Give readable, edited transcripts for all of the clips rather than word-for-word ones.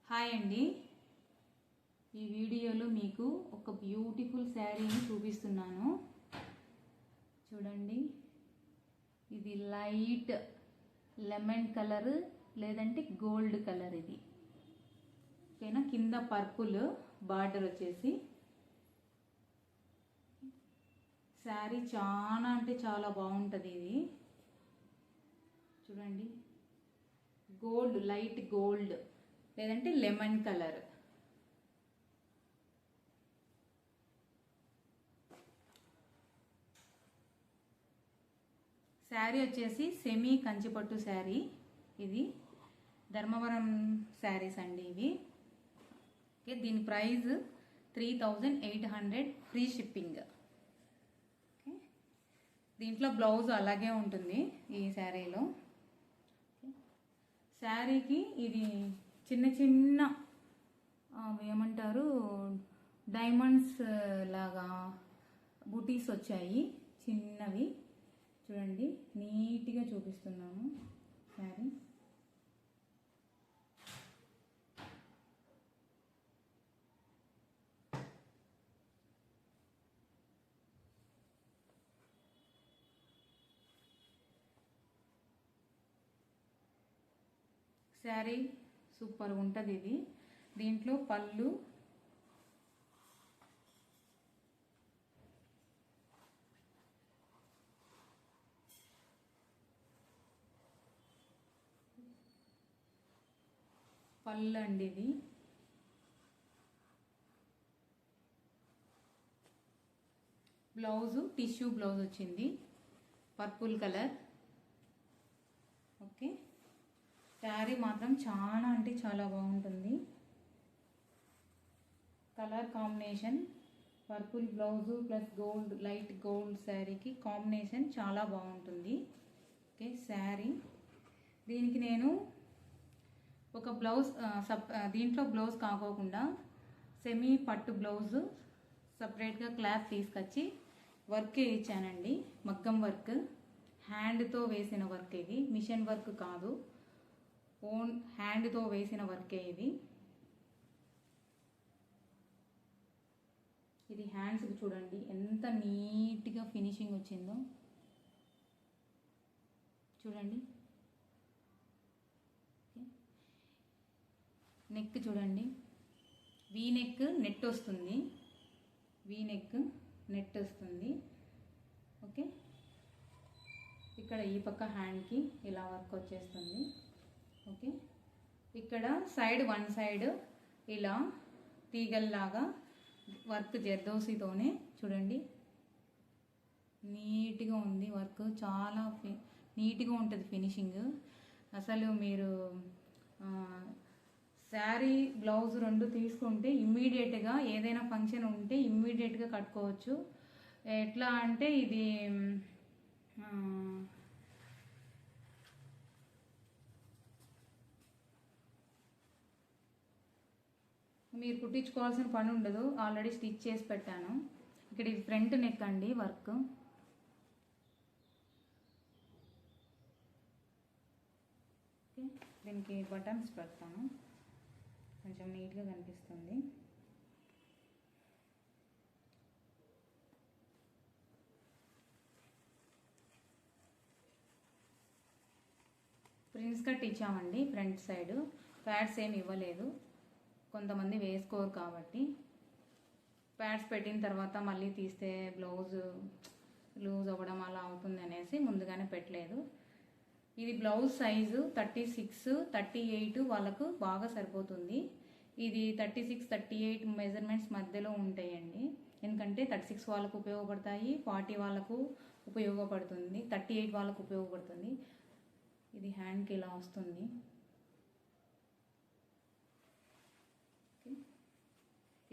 Hi అండి. ఈ వీడియోలో మీకు ఒక బ్యూటిఫుల్ శారీని చూపిస్తున్నాను. చూడండి, ఇది లైట్ లెమన్ కలర్ లేదంటే గోల్డ్ కలర్. ఇది ఓకేనా. కింద పర్పుల్ బార్డర్ వచ్చేసి శారీ చాలా అంటే చాలా బాగుంటుంది. ఇది చూడండి, గోల్డ్, లైట్ గోల్డ్ లేదంటే లెమన్ కలర్. శారీ వచ్చేసి సెమీ కంచిపట్టు శారీ. ఇది ధర్మవరం శారీస్ అండి ఇవి. ఓకే, దీని ప్రైస్ 3800 ఫ్రీ షిప్పింగ్. ఓకే, దీంట్లో బ్లౌజ్ అలాగే ఉంటుంది ఈ శారీలో. శారీకి ఇది చిన్న చిన్న ఏమంటారు డైమండ్స్ లాగా బూటీస్ వచ్చాయి, చిన్నవి. చూడండి, నీట్గా చూపిస్తున్నాను శారీ. శారీ సూపర్ ఉంటుంది ఇది. దీంట్లో పళ్ళు, పళ్ళు అండి ఇది. బ్లౌజు టిష్యూ బ్లౌజ్ వచ్చింది, పర్పుల్ కలర్. ఓకే, శారీ మాత్రం చాలా అంటే చాలా బాగుంటుంది. Colour combination purple blouse plus gold, light gold శారీకి కాంబినేషన్ చాలా బాగుంటుంది. ఓకే, శారీ దీనికి నేను ఒక బ్లౌజ్ దీంట్లో బ్లౌజ్ కాకోకుండా సెమీ పట్టు బ్లౌజు సపరేట్గా క్లాత్ తీసుకొచ్చి వర్క్ ఇచ్చానండి. మగ్గం వర్క్, హ్యాండ్తో వేసిన వర్క్. ఇది మిషన్ వర్క్ కాదు, ఓన్ హ్యాండ్తో వేసిన వర్కే ఇది. ఇది హ్యాండ్స్కి చూడండి ఎంత నీట్గా ఫినిషింగ్ వచ్చిందో. చూడండి, నెక్ చూడండి, వీ నెక్ నెట్ వస్తుంది, వీ నెక్ నెట్ వస్తుంది. ఓకే, ఇక్కడ ఈ పక్క హ్యాండ్కి ఇలా వర్క్ వచ్చేస్తుంది. ఓకే, ఇక్కడ సైడ్ వన్ సైడ్ ఇలా తీగల్లాగా వర్క్ జర్దోసితోనే చూడండి నీట్గా ఉంది వర్క్. చాలా నీట్గా ఉంటుంది ఫినిషింగ్. అసలు మీరు శారీ బ్లౌజ్ రెండు తీసుకుంటే ఇమ్మీడియట్గా ఏదైనా ఫంక్షన్ ఉంటే ఇమ్మీడియట్గా కట్టుకోవచ్చు. ఎట్లా అంటే ఇది మీరు కుట్టించుకోవాల్సిన పని ఉండదు, ఆల్రెడీ స్టిచ్ చేసి పెట్టాను. ఇక్కడ ఇది ఫ్రంట్ నెక్ అండి వర్క్. ఓకే, దీనికి బటన్స్ పెడతాను, కొంచెం నీట్గా కనిపిస్తుంది. ప్రిన్స్ కట్ ఇచ్చామండి ఫ్రంట్ సైడ్. ప్యాడ్స్ ఏమి ఇవ్వలేదు, కొంతమంది వేసుకోరు కాబట్టి. ప్యాడ్స్ పెట్టిన తర్వాత మళ్ళీ తీస్తే బ్లౌజ్ లూజ్ అవ్వడం అలా అవుతుంది అనేసి ముందుగానే పెట్టలేదు. ఇది బ్లౌజ్ సైజు 36, 38 వాళ్ళకు బాగా సరిపోతుంది. ఇది 36, 38 మెజర్మెంట్స్ మధ్యలో ఉంటాయండి. ఎందుకంటే 36 వాళ్ళకు ఉపయోగపడతాయి, 40 వాళ్ళకు ఉపయోగపడుతుంది, 38 వాళ్ళకు ఉపయోగపడుతుంది. ఇది హ్యాండ్కి ఇలా వస్తుంది.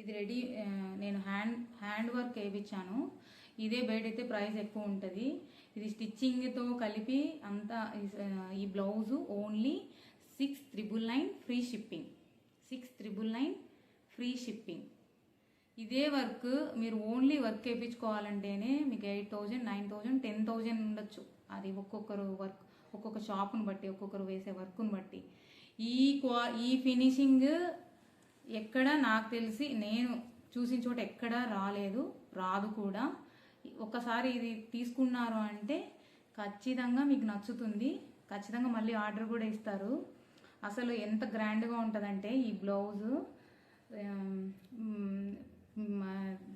ఇది రెడీ. నేను హ్యాండ్ వర్క్ వేయించాను. ఇదే బయట అయితే ప్రైస్ ఎక్కువ ఉంటుంది. ఇది స్టిచ్చింగ్తో కలిపి అంతా ఈ blouse only 6999 free shipping. 6999 free shipping. ఇదే వర్క్ మీరు ఓన్లీ వర్క్ వేయించుకోవాలంటేనే మీకు 8000, 9000, 10,000 ఉండొచ్చు. అది ఒక్కొక్కరు వర్క్, ఒక్కొక్క షాప్ను బట్టి, ఒక్కొక్కరు వేసే వర్క్ను బట్టి. ఈ ఫినిషింగ్ ఎక్కడ నాకు తెలిసి నేను చూసిన చోట ఎక్కడా రాదు కూడా. ఒకసారి ఇది తీసుకున్నారు అంటే ఖచ్చితంగా మీకు నచ్చుతుంది, ఖచ్చితంగా మళ్ళీ ఆర్డర్ కూడా ఇస్తారు. అసలు ఎంత గ్రాండ్గా ఉంటుందంటే ఈ బ్లౌజు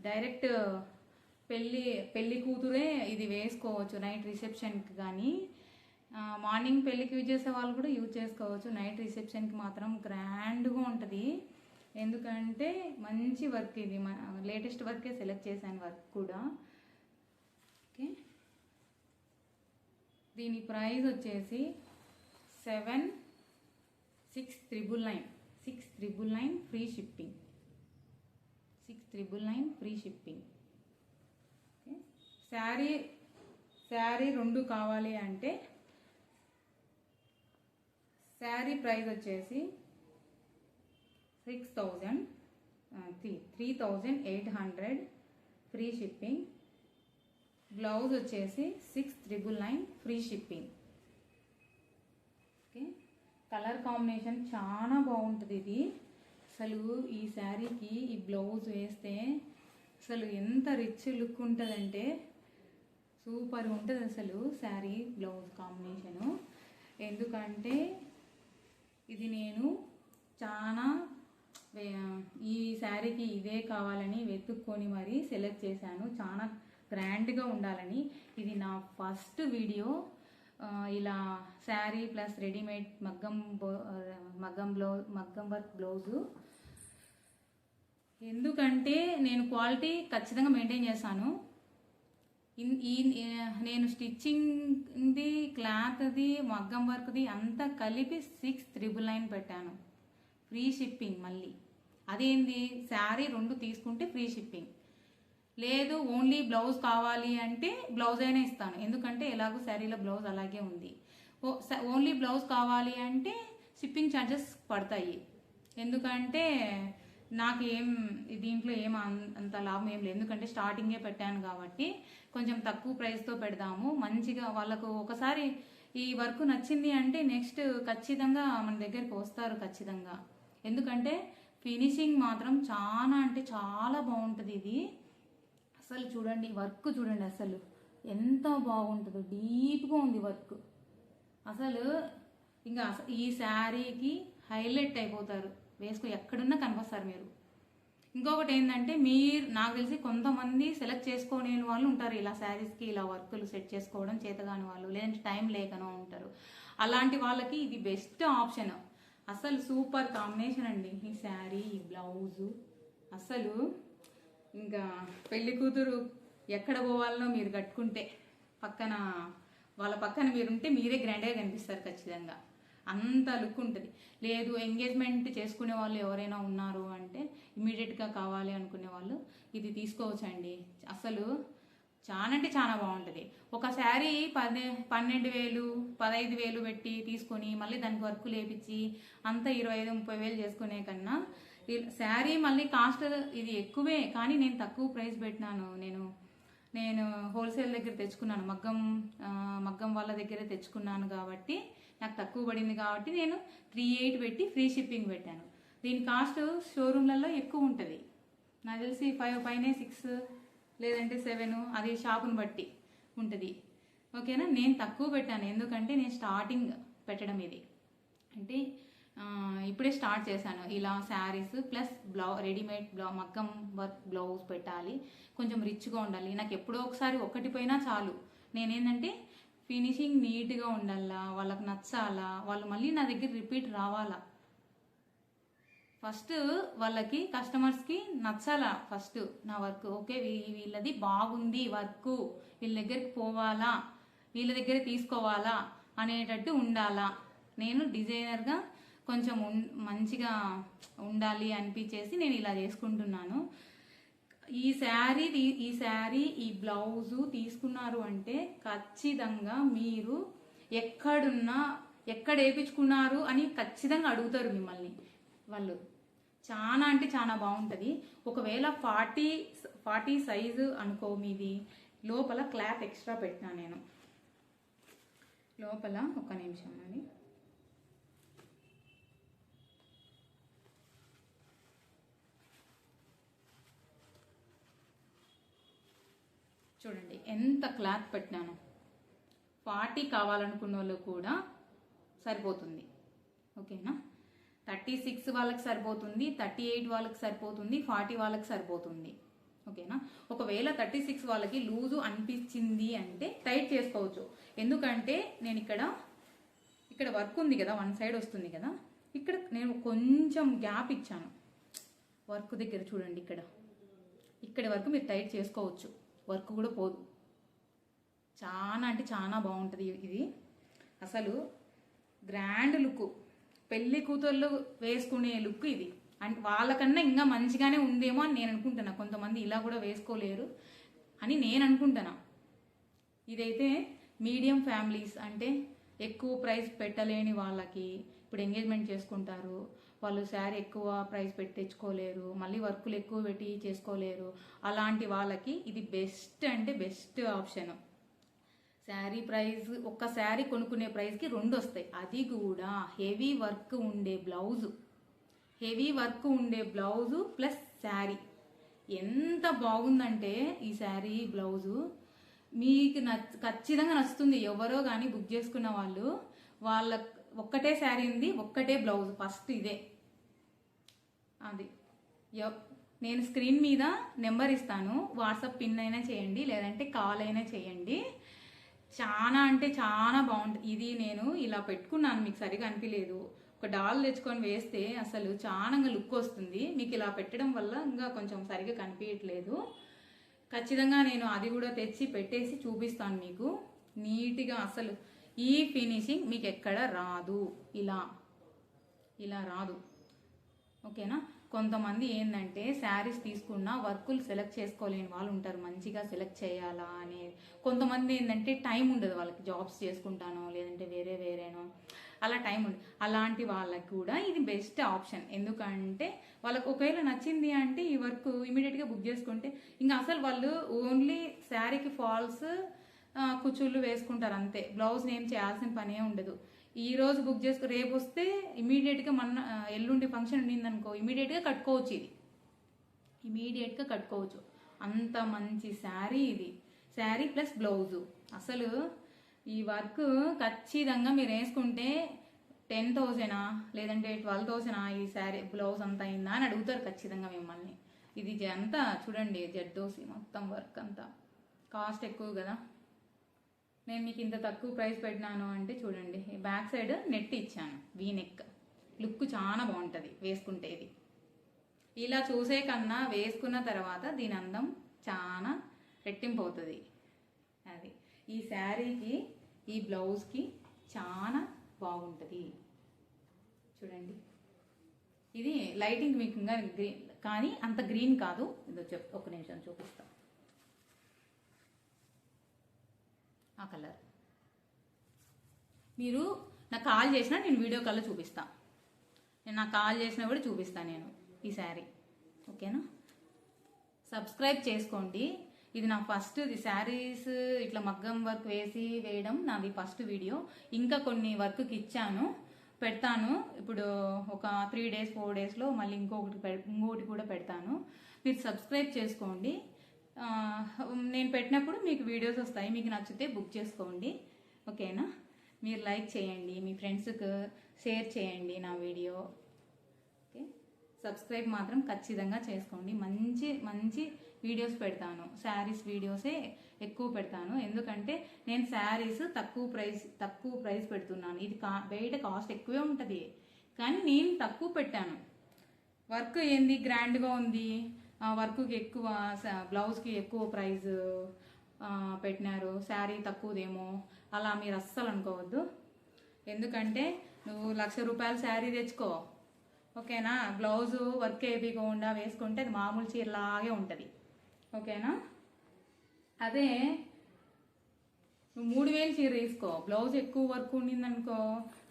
డైరెక్ట్ పెళ్ళి కూతురే ఇది వేసుకోవచ్చు నైట్ రిసెప్షన్కి. కానీ మార్నింగ్ పెళ్ళికి యూజ్ చేసే వాళ్ళు కూడా యూజ్ చేసుకోవచ్చు, నైట్ రిసెప్షన్కి మాత్రం గ్రాండ్గా ఉంటుంది. ఎందుకంటే మంచి వర్క్, ఇది లేటెస్ట్ వర్కే సెలెక్ట్ చేశాను వర్క్ కూడా. ఓకే, దీని ప్రైస్ వచ్చేసి 6,999 free shipping. 6,999 free shipping. Okay, sari 2 కావాలి అంటే శారీ ప్రైస్ వచ్చేసి 3,800 ఫ్రీ షిప్పింగ్. బ్లౌజ్ వచ్చేసి 6,999 free shipping. Okay, colour combination చాలా బాగుంటుంది ఇది. అసలు ఈ శారీకి ఈ బ్లౌజ్ వేస్తే అసలు ఎంత రిచ్ లుక్ ఉంటుందంటే సూపర్ ఉంటుంది అసలు శారీ బ్లౌజ్ కాంబినేషను. ఎందుకంటే ఇది నేను చాలా ఈ శారీకి ఇదే కావాలని వెతుక్కొని మరీ సెలెక్ట్ చేశాను, చాలా గ్రాండ్గా ఉండాలని. ఇది నా ఫస్ట్ వీడియో ఇలా శారీ ప్లస్ రెడీమేడ్ మగ్గం వర్క్ బ్లౌజు. ఎందుకంటే నేను క్వాలిటీ ఖచ్చితంగా మెయింటైన్ చేస్తాను. నేను స్టిచ్చింగ్ది, క్లాత్ది, మగ్గం వర్క్ది అంతా కలిపి 6,999 పెట్టాను ఫ్రీ షిప్పింగ్. మళ్ళీ అదేంది, శారీ 2 తీసుకుంటే ఫ్రీ షిప్పింగ్, లేదు ఓన్లీ బ్లౌజ్ కావాలి అంటే బ్లౌజ్ అయినా ఇస్తాను. ఎందుకంటే ఎలాగో శారీలో బ్లౌజ్ అలాగే ఉంది. ఓన్లీ బ్లౌజ్ కావాలి అంటే షిప్పింగ్ ఛార్జెస్ పడతాయి. ఎందుకంటే నాకు దీంట్లో అంత లాభం ఏం లేదు, ఎందుకంటే స్టార్టింగే పెట్టాను కాబట్టి కొంచెం తక్కువ ప్రైస్తో పెడదాము. మంచిగా వాళ్ళకు ఒకసారి ఈ వర్క్ నచ్చింది అంటే నెక్స్ట్ ఖచ్చితంగా మన దగ్గరికి వస్తారు ఖచ్చితంగా. ఎందుకంటే ఫినిషింగ్ మాత్రం చాలా అంటే చాలా బాగుంటుంది ఇది. అసలు చూడండి వర్క్ చూడండి, అసలు ఎంత బాగుంటుందో, డీప్గా ఉంది వర్క్. అసలు ఇంకా ఈ శారీకి హైలైట్ అయిపోతారు, ఎక్కడున్నా కనిపిస్తారు మీరు. ఇంకొకటి ఏంటంటే నాకు తెలిసి కొంతమంది సెలెక్ట్ చేసుకోని వాళ్ళు ఉంటారు, ఇలా శారీస్కి ఇలా వర్కులు సెట్ చేసుకోవడం చేతగాని వాళ్ళు, లేదంటే టైం లేకనో ఉంటారు. అలాంటి వాళ్ళకి ఇది బెస్ట్ ఆప్షన్. అసలు సూపర్ కాంబినేషన్ అండి ఈ శారీ, ఈ బ్లౌజు. అసలు ఇంకా పెళ్లి కూతురు ఎక్కడ పోవాలనో మీరు కట్టుకుంటే వాళ్ళ పక్కన మీరుంటే మీరే గ్రాండ్గా కనిపిస్తారు ఖచ్చితంగా, అంత లుక్ ఉంటుంది. లేదు ఎంగేజ్మెంట్ చేసుకునే వాళ్ళు ఎవరైనా ఉన్నారు అంటే ఇమీడియట్గా కావాలి అనుకునే వాళ్ళు ఇది తీసుకోవచ్చండి. అసలు చాలా అంటే చాలా బాగుంటుంది. ఒక శారీ 12,000 15,000 పెట్టి తీసుకొని మళ్ళీ దానికి వర్క్ లేపించి అంతా 25,000-30,000 చేసుకునే కన్నా శారీ మళ్ళీ కాస్ట్ ఇది ఎక్కువే, కానీ నేను తక్కువ ప్రైస్ పెట్టినాను. నేను హోల్సేల్ దగ్గర తెచ్చుకున్నాను, మగ్గం వాళ్ళ దగ్గర తెచ్చుకున్నాను కాబట్టి నాకు తక్కువ పడింది కాబట్టి నేను 3,800 పెట్టి ఫ్రీ షిప్పింగ్ పెట్టాను. దీని కాస్ట్ షోరూమ్లలో ఎక్కువ ఉంటుంది, నాకు తెలిసి 5 పైన 6 లేదంటే 7, అది షాపుని బట్టి ఉంటుంది. ఓకేనా, నేను తక్కువ పెట్టాను ఎందుకంటే నేను స్టార్టింగ్ పెట్టడం ఇది, అంటే ఇప్పుడే స్టార్ట్ చేశాను. ఇలా శారీస్ ప్లస్ రెడీమేడ్ మగ్గం వర్క్ బ్లౌజ్ పెట్టాలి, కొంచెం రిచ్గా ఉండాలి. నాకు ఎప్పుడో ఒకసారి ఒక్కటి పోయినా చాలు. నేనేంటంటే ఫినిషింగ్ నీట్గా ఉండాలా, వాళ్ళకి నచ్చాలా, వాళ్ళు మళ్ళీ నా దగ్గర రిపీట్ రావాలా. ఫస్ట్ వాళ్ళకి కస్టమర్స్కి నచ్చాలా ఫస్ట్ నా వర్క్. ఓకే వీళ్ళది బాగుంది వర్క్, వీళ్ళ దగ్గరికి పోవాలా, వీళ్ళ దగ్గర తీసుకోవాలా అనేటట్టు ఉండాలా. నేను డిజైనర్గా కొంచెం మంచిగా ఉండాలి అనిపించేసి నేను ఇలా చేసుకుంటున్నాను. ఈ శారీ ఈ బ్లౌజు తీసుకున్నారు అంటే ఖచ్చితంగా మీరు ఎక్కడ వేయించుకున్నారు అని ఖచ్చితంగా అడుగుతారు మిమ్మల్ని వాళ్ళు. చాలా అంటే చాలా బాగుంటుంది. ఒకవేళ 40 సైజు అనుకో మీది, లోపల క్లాత్ ఎక్స్ట్రా పెట్టినా నేను లోపల. ఒక్క నిమిషం అని చూడండి ఎంత క్లాత్ పెట్టినాను. 40 కావాలనుకున్న వాళ్ళు కూడా సరిపోతుంది. ఓకేనా, 36 వాళ్ళకి సరిపోతుంది, 38 వాళ్ళకి సరిపోతుంది, 40 వాళ్ళకి సరిపోతుంది. ఓకేనా, ఒకవేళ 36 వాళ్ళకి లూజు అనిపించింది అంటే టైట్ చేసుకోవచ్చు. ఎందుకంటే నేను ఇక్కడ వర్క్ ఉంది కదా, వన్ సైడ్ వస్తుంది కదా, ఇక్కడ నేను కొంచెం గ్యాప్ ఇచ్చాను వర్క్ దగ్గర. చూడండి ఇక్కడ వరకు మీరు టైట్ చేసుకోవచ్చు, వర్క్ కూడా పోదు. చాలా అంటే చాలా బాగుంటుంది ఇది. అసలు గ్రాండ్ లుక్, పెళ్లి కూతుర్లు వేసుకునే లుక్ ఇది. అంటే వాళ్ళకన్నా ఇంకా మంచిగానే ఉందేమో అని నేను అనుకుంటున్నా. కొంతమంది ఇలా కూడా వేసుకోలేరు అని నేను అనుకుంటున్నా. ఇదైతే మీడియం ఫ్యామిలీస్, అంటే ఎక్కువ ప్రైస్ పెట్టలేని వాళ్ళకి, ఇప్పుడు ఎంగేజ్మెంట్ చేసుకుంటారు వాళ్ళు, శారీ ఎక్కువ ప్రైస్ పెట్టి తెచ్చుకోలేరు, మళ్ళీ వర్కులు ఎక్కువ పెట్టి చేసుకోలేరు, అలాంటి వాళ్ళకి ఇది బెస్ట్ అంటే బెస్ట్ ఆప్షన్. శారీ ప్రైస్, ఒక్క శారీ కొనుక్కునే ప్రైస్కి 2 వస్తాయి. అది కూడా హెవీ వర్క్ ఉండే బ్లౌజు ప్లస్ శారీ. ఎంత బాగుందంటే ఈ శారీ బ్లౌజు మీకు ఖచ్చితంగా నచ్చుతుంది. ఎవరో కానీ బుక్ చేసుకున్న వాళ్ళు, వాళ్ళ ఒక్కటే శారీ ఉంది, ఒక్కటే బ్లౌజ్, ఫస్ట్ ఇదే. అది నేను స్క్రీన్ మీద నెంబర్ ఇస్తాను, వాట్సాప్ పిన్ అయినా చేయండి, లేదంటే కాల్ అయినా చేయండి. చాలా అంటే చాలా బాగుంటుంది. ఇది నేను ఇలా పెట్టుకున్నాను, మీకు సరిగా అనిపించలేదు. ఒక డాల్ తెచ్చుకొని వేస్తే అసలు చాలా లుక్ వస్తుంది. మీకు ఇలా పెట్టడం వల్ల ఇంకా కొంచెం సరిగా కనిపించట్లేదు. ఖచ్చితంగా నేను అది కూడా తెచ్చి పెట్టేసి చూపిస్తాను మీకు నీట్గా. అసలు ఈ ఫినిషింగ్ మీకు ఎక్కడ రాదు, ఇలా రాదు. ఓకేనా, కొంతమంది ఏంటంటే శారీస్ తీసుకున్న వర్కులు సెలెక్ట్ చేసుకోలేని వాళ్ళు ఉంటారు, మంచిగా సెలెక్ట్ చేయాలా అని. కొంతమంది ఏంటంటే టైం ఉండదు వాళ్ళకి, జాబ్స్ చేసుకుంటానో లేదంటే వేరేనో అలా టైం ఉండదు. అలాంటి వాళ్ళకి కూడా ఇది బెస్ట్ ఆప్షన్. ఎందుకంటే వాళ్ళకి ఒకవేళ నచ్చింది అంటే ఈ వర్క్ ఇమీడియట్గా బుక్ చేసుకుంటే ఇంకా అసలు వాళ్ళు ఓన్లీ శారీకి ఫాల్స్ కుచ్చుళ్ళు వేసుకుంటారు అంతే. బ్లౌజ్ ఏం చేయాల్సిన పనే ఉండదు. ఈ రోజు బుక్ చేసుకు రేపు వస్తే ఇమీడియట్గా ఎల్లుండి ఫంక్షన్ ఉండిందనుకో ఇమీడియట్గా కట్టుకోవచ్చు. ఇమీడియట్గా కట్టుకోవచ్చు. అంత మంచి శారీ ఇది. Sari plus blouse. అసలు ఈ వర్క్ ఖచ్చితంగా మీరు వేసుకుంటే 10,000 లేదంటే 12,000 ఈ శారీ బ్లౌజ్ అంతా అయిందా అని అడుగుతారు ఖచ్చితంగా మిమ్మల్ని. ఇది అంతా చూడండి, జర్దోసి మొత్తం వర్క్ అంతా. కాస్ట్ ఎక్కువ కదా, నేను మీకు ఇంత తక్కువ ప్రైస్ పెట్టినాను అంటే చూడండి, బ్యాక్ సైడ్ నెట్ ఇచ్చాను, వీ నెక్. లుక్ చాలా బాగుంటుంది వేసుకుంటే. ఇది ఇలా చూసే కన్నా వేసుకున్న తర్వాత దీని అందం చాలా రెట్టింపు అవుతుంది. అది ఈ శారీకి ఈ బ్లౌజ్కి చాలా బాగుంటుంది. చూడండి, ఇది లైటింగ్ మీకు ఇంకా గ్రీన్ కానీ అంత గ్రీన్ కాదు. ఇదో ఒక నిమిషం చూపిస్తాను. ఆ కలర్ మీరు నాకు కాల్ చేసినా నేను వీడియో కాల్లో చూపిస్తాను. నాకు కాల్ చేసినా కూడా చూపిస్తాను నేను ఈ శారీ. ఓకేనా, సబ్స్క్రైబ్ చేసుకోండి. ఇది నా ఫస్ట్ శారీస్ ఇట్లా మగ్గం వర్క్ వేయడం నాది ఫస్ట్ వీడియో. ఇంకా కొన్ని వర్క్కి ఇచ్చాను, పెడతాను. ఇప్పుడు ఒక 3 days 4 daysలో మళ్ళీ ఇంకోటి కూడా పెడతాను. మీరు సబ్స్క్రైబ్ చేసుకోండి. నేను పెట్టినప్పుడు మీకు వీడియోస్ వస్తాయి, మీకు నచ్చితే బుక్ చేసుకోండి. ఓకేనా, మీరు లైక్ చేయండి, మీ ఫ్రెండ్స్కి షేర్ చేయండి నా వీడియో. ఓకే, సబ్స్క్రైబ్ మాత్రం ఖచ్చితంగా చేసుకోండి. మంచి మంచి వీడియోస్ పెడతాను, శారీస్ వీడియోసే ఎక్కువ పెడతాను. ఎందుకంటే నేను శారీస్ తక్కువ ప్రైస్ పెడుతున్నాను. ఇది బయట కాస్ట్ ఎక్కువే ఉంటుంది, కానీ నేను తక్కువ పెట్టాను. వర్క్ ఏంది గ్రాండ్గా ఉంది, వర్క్కి ఎక్కువ, బ్లౌజ్కి ఎక్కువ ప్రైస్ పెట్టినారు, శారీ తక్కువదేమో అలా మీరు అస్సలు అనుకోవద్దు. ఎందుకంటే నువ్వు 1,00,000 రూపాయల శారీ తెచ్చుకో, ఓకేనా, బ్లౌజు వర్క్ వేయకుండా వేసుకుంటే అది మామూలు చీరలాగే ఉంటుంది. ఓకేనా, అదే నువ్వు 3,000 చీర తీసుకో, బ్లౌజ్ ఎక్కువ వర్క్ ఉండిందనుకో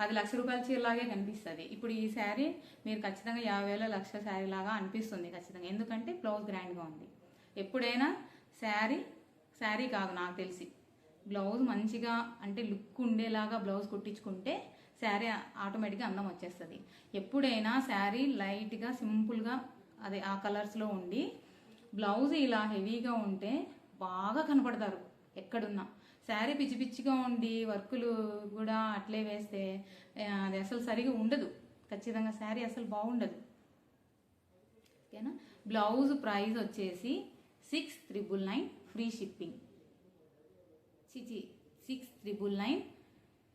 అది 1,00,000 రూపాయల చీరలాగే కనిపిస్తుంది. ఇప్పుడు ఈ శారీ మీరు ఖచ్చితంగా 50,000 1,00,000 శారీ లాగా అనిపిస్తుంది ఖచ్చితంగా, ఎందుకంటే బ్లౌజ్ గ్రాండ్గా ఉంది. ఎప్పుడైనా శారీ కాదు నాకు తెలిసి, బ్లౌజ్ మంచిగా అంటే లుక్ ఉండేలాగా బ్లౌజ్ కుట్టించుకుంటే శారీ ఆటోమేటిక్గా అందం వచ్చేస్తుంది. ఎప్పుడైనా శారీ లైట్గా సింపుల్గా అదే ఆ కలర్స్లో ఉండి బ్లౌజ్ ఇలా హెవీగా ఉంటే బాగా కనపడతారు ఎక్కడున్నా. శారీ పిచ్చి పిచ్చిగా ఉండి వర్కులు కూడా అట్లే వేస్తే అది అసలు సరిగా ఉండదు. ఖచ్చితంగా శారీ అసలు బాగుండదు. ఓకేనా. బ్లౌజ్ ప్రైస్ వచ్చేసి 6,999 ఫ్రీ షిప్పింగ్. 6,999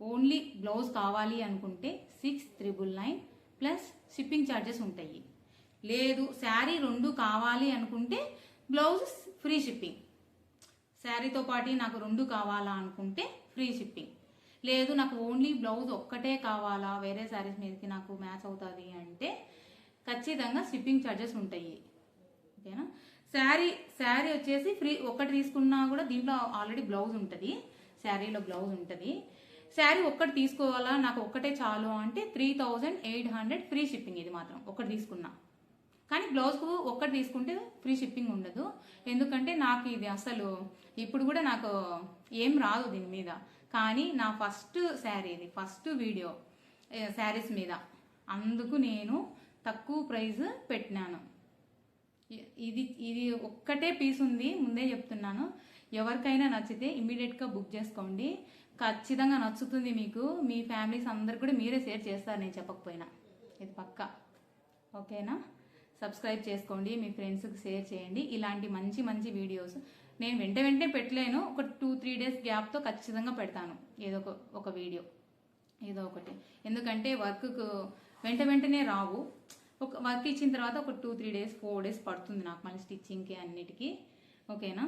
ఓన్లీ బ్లౌజ్ కావాలి అనుకుంటే 6,999 ప్లస్ షిప్పింగ్ ఛార్జెస్ ఉంటాయి. లేదు శారీ 2 కావాలి అనుకుంటే బ్లౌజ్ ఫ్రీ షిప్పింగ్. శారీతో పాటు నాకు 2 కావాలా అనుకుంటే ఫ్రీ షిప్పింగ్. లేదు నాకు ఓన్లీ బ్లౌజ్ ఒక్కటే కావాలా, వేరే శారీస్ మీదకి నాకు మ్యాచ్ అవుతుంది అంటే ఖచ్చితంగా షిప్పింగ్ ఛార్జెస్ ఉంటాయి. ఓకేనా. శారీ వచ్చేసి ఫ్రీ, ఒక్కటి తీసుకున్నా కూడా దీంట్లో ఆల్రెడీ బ్లౌజ్ ఉంటుంది, శారీలో బ్లౌజ్ ఉంటుంది. శారీ ఒక్కటి తీసుకోవాలా, నాకు ఒక్కటే చాలు అంటే 3,800 ఫ్రీ షిప్పింగ్. ఇది మాత్రం ఒక్కటి తీసుకున్నా. కానీ బ్లౌజ్కు ఒక్కటి తీసుకుంటే ఫ్రీ షిప్పింగ్ ఉండదు. ఎందుకంటే నాకు ఇది అసలు ఇప్పుడు కూడా నాకు ఏం రాదు దీని మీద. కానీ నా ఫస్ట్ శారీ, ఇది ఫస్ట్ వీడియో శారీస్ మీద, అందుకు నేను తక్కువ ప్రైస్ పెట్టినాను. ఇది ఒక్కటే పీస్ ఉంది, ముందే చెప్తున్నాను. ఎవరికైనా నచ్చితే ఇమ్మీడియట్గా బుక్ చేసుకోండి. ఖచ్చితంగా నచ్చుతుంది మీకు. మీ ఫ్యామిలీస్ అందరు కూడా మీరే షేర్ చేస్తారు నేను చెప్పకపోయినా, ఇది పక్కా. ఓకేనా. సబ్స్క్రైబ్ చేసుకోండి, మీ ఫ్రెండ్స్కి షేర్ చేయండి. ఇలాంటి మంచి మంచి వీడియోస్ నేను వెంటనే పెట్టలేను, ఒక 2-3 డేస్ గ్యాప్తో ఖచ్చితంగా పెడతాను ఏదో ఒక వీడియో, ఏదో ఒకటి. ఎందుకంటే వర్క్కు వెంటనే రావు. ఒక వర్క్ ఇచ్చిన తర్వాత ఒక 2-3 డేస్ 4 డేస్ పడుతుంది నాకు మళ్ళీ స్టిచ్చింగ్కి అన్నిటికీ. ఓకేనా.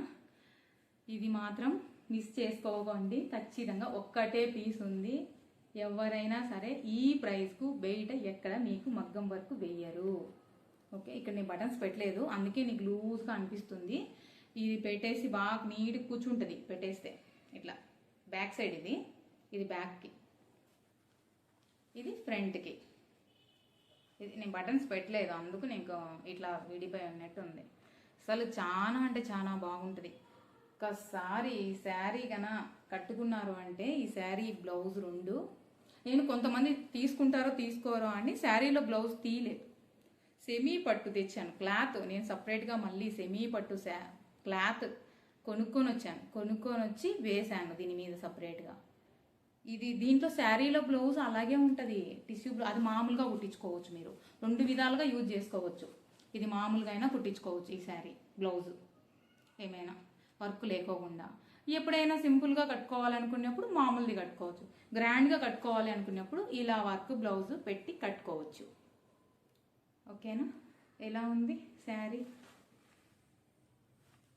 ఇది మాత్రం మిస్ చేసుకోకండి. ఖచ్చితంగా ఒక్కటే పీస్ ఉంది. ఎవరైనా సరే ఈ ప్రైస్కు బయట ఎక్కడ మీకు మగ్గం వర్క్ వేయరు. ఓకే. ఇక్కడ నేను బటన్స్ పెట్టలేదు, అందుకే నీకు లూజ్గా అనిపిస్తుంది. ఇది పెట్టేసి బాగా నీట్గా కూర్చుంటుంది పెట్టేస్తే. ఇట్లా బ్యాక్ సైడ్, ఇది బ్యాక్కి, ఇది ఫ్రంట్కి. ఇది నేను బటన్స్ పెట్టలేదు, అందుకు నేను ఇట్లా విడిపోయి ఉన్నట్టు ఉంది. అసలు చాలా అంటే చాలా బాగుంటుంది. ఒక్కసారి ఈ శారీ కన్నా కట్టుకున్నారు అంటే, ఈ శారీ బ్లౌజ్ 2 నేను కొంతమంది తీసుకుంటారో తీసుకోరో అని శారీలో బ్లౌజ్ తీయలేదు. సెమీ పట్టు తెచ్చాను క్లాత్. నేను సపరేట్గా మళ్ళీ సెమీ పట్టు క్లాత్ కొనుక్కొని వచ్చి వేశాను దీని మీద సపరేట్గా. ఇది దీంట్లో శారీలో బ్లౌజ్ అలాగే ఉంటుంది, టిష్యూ అది మామూలుగా కుట్టించుకోవచ్చు. మీరు 2 విధాలుగా యూజ్ చేసుకోవచ్చు. ఇది మామూలుగా అయినా కుట్టించుకోవచ్చు ఈ శారీ బ్లౌజ్, ఏమైనా వర్క్ లేకోకుండా. ఎప్పుడైనా సింపుల్గా కట్టుకోవాలనుకున్నప్పుడు మామూలుది కట్టుకోవచ్చు. గ్రాండ్గా కట్టుకోవాలి అనుకున్నప్పుడు ఇలా వర్క్ బ్లౌజ్ పెట్టి కట్టుకోవచ్చు. ఓకేనా. ఎలా ఉంది శారీ?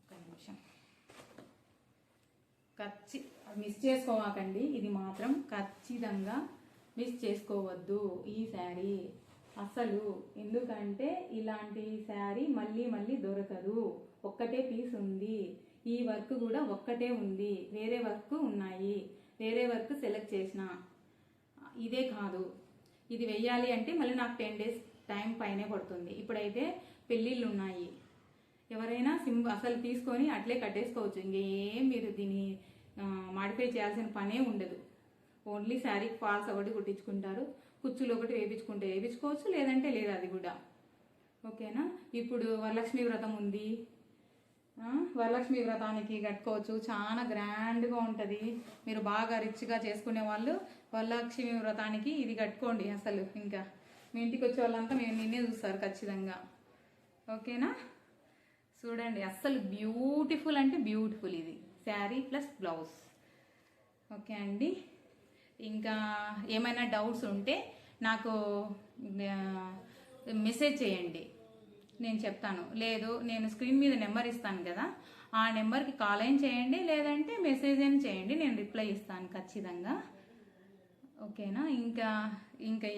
ఒక నిమిషం. మిస్ చేసుకోవాకండి, ఇది మాత్రం ఖచ్చితంగా మిస్ చేసుకోవద్దు ఈ శారీ అసలు. ఎందుకంటే ఇలాంటి శారీ మళ్ళీ దొరకదు. ఒక్కటే పీస్ ఉంది. ఈ వర్క్ కూడా ఒక్కటే ఉంది, వేరే వర్క్ ఉన్నాయి. వేరే వర్క్ సెలెక్ట్ చేసిన ఇదే కాదు. ఇది వెయ్యాలి అంటే మళ్ళీ నాకు 10 డేస్ టైం పైనే పడుతుంది. ఇప్పుడైతే పెళ్ళిళ్ళు ఉన్నాయి. ఎవరైనా అసలు తీసుకొని అట్లే కట్టేసుకోవచ్చు. ఇంకేం మీరు దీన్ని మాడిఫై చేయాల్సిన పనే ఉండదు. ఓన్లీ శారీకి ఫాల్స్ ఒకటి కుట్టించుకుంటారు, కుచ్చులు ఒకటి వేయించుకోవచ్చు, లేదంటే లేదు అది కూడా. ఓకేనా. ఇప్పుడు వరలక్ష్మి వ్రతం ఉంది, వరలక్ష్మి వ్రతానికి కట్టుకోవచ్చు. చాలా గ్రాండ్గా ఉంటుంది. మీరు బాగా రిచ్గా చేసుకునే వాళ్ళు వరలక్ష్మి వ్రతానికి ఇది కట్టుకోండి. అసలు ఇంకా మీ ఇంటికి వచ్చే వాళ్ళంతా నిన్నే చూస్తారు ఖచ్చితంగా. ఓకేనా. చూడండి అస్సలు బ్యూటిఫుల్ అంటే బ్యూటిఫుల్ ఇది శారీ ప్లస్ బ్లౌజ్. ఓకే అండి. ఇంకా ఏమైనా డౌట్స్ ఉంటే నాకు మెసేజ్ చేయండి, నేను చెప్తాను. లేదు నేను స్క్రీన్ మీద నెంబర్ ఇస్తాను కదా, ఆ నెంబర్కి కాల్ అయిన చేయండి, లేదంటే మెసేజ్ అయినా చేయండి, నేను రిప్లై ఇస్తాను ఖచ్చితంగా. ఓకేనా. ఇంకా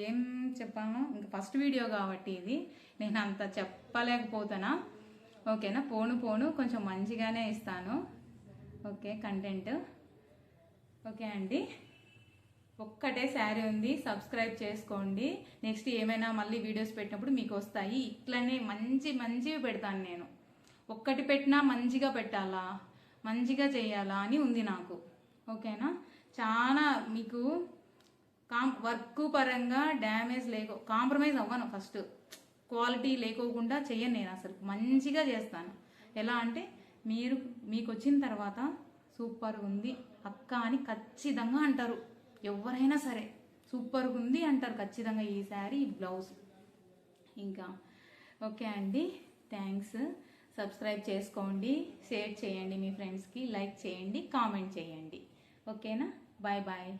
ఏం చెప్పాను, ఇంకా ఫస్ట్ వీడియో కాబట్టి ఇది నేను అంత చెప్పలేకపోతున్నా. ఓకేనా. పోను కొంచెం మంచిగానే ఇస్తాను. Okay content. ఓకే అండి. ఒక్కటే శారీ ఉంది, సబ్స్క్రైబ్ చేసుకోండి. నెక్స్ట్ ఏమైనా మళ్ళీ వీడియోస్ పెట్టినప్పుడు మీకు వస్తాయి. ఇట్లనే మంచివి పెడతాను నేను. ఒక్కటి పెట్టినా మంచిగా పెట్టాలా, మంచిగా చేయాలా అని ఉంది నాకు. ఓకేనా. చాలా మీకు వర్క్ పరంగా డ్యామేజ్ కాంప్రమైజ్ అవ్వను. ఫస్ట్ క్వాలిటీ లేకోకుండా చెయ్యను నేను, అసలు మంచిగా చేస్తాను. ఎలా అంటే మీకు వచ్చిన తర్వాత సూపర్గా ఉంది అక్క అని ఖచ్చితంగా అంటారు. ఎవరైనా సరే సూపర్గా ఉంది అంటారు ఖచ్చితంగా ఈ శారీ, ఈ బ్లౌజ్. ఇంకా ఓకే అండి, థ్యాంక్స్. సబ్స్క్రైబ్ చేసుకోండి, షేర్ చేయండి మీ ఫ్రెండ్స్కి, లైక్ చేయండి, కామెంట్ చేయండి. ఓకేనా? Bye bye.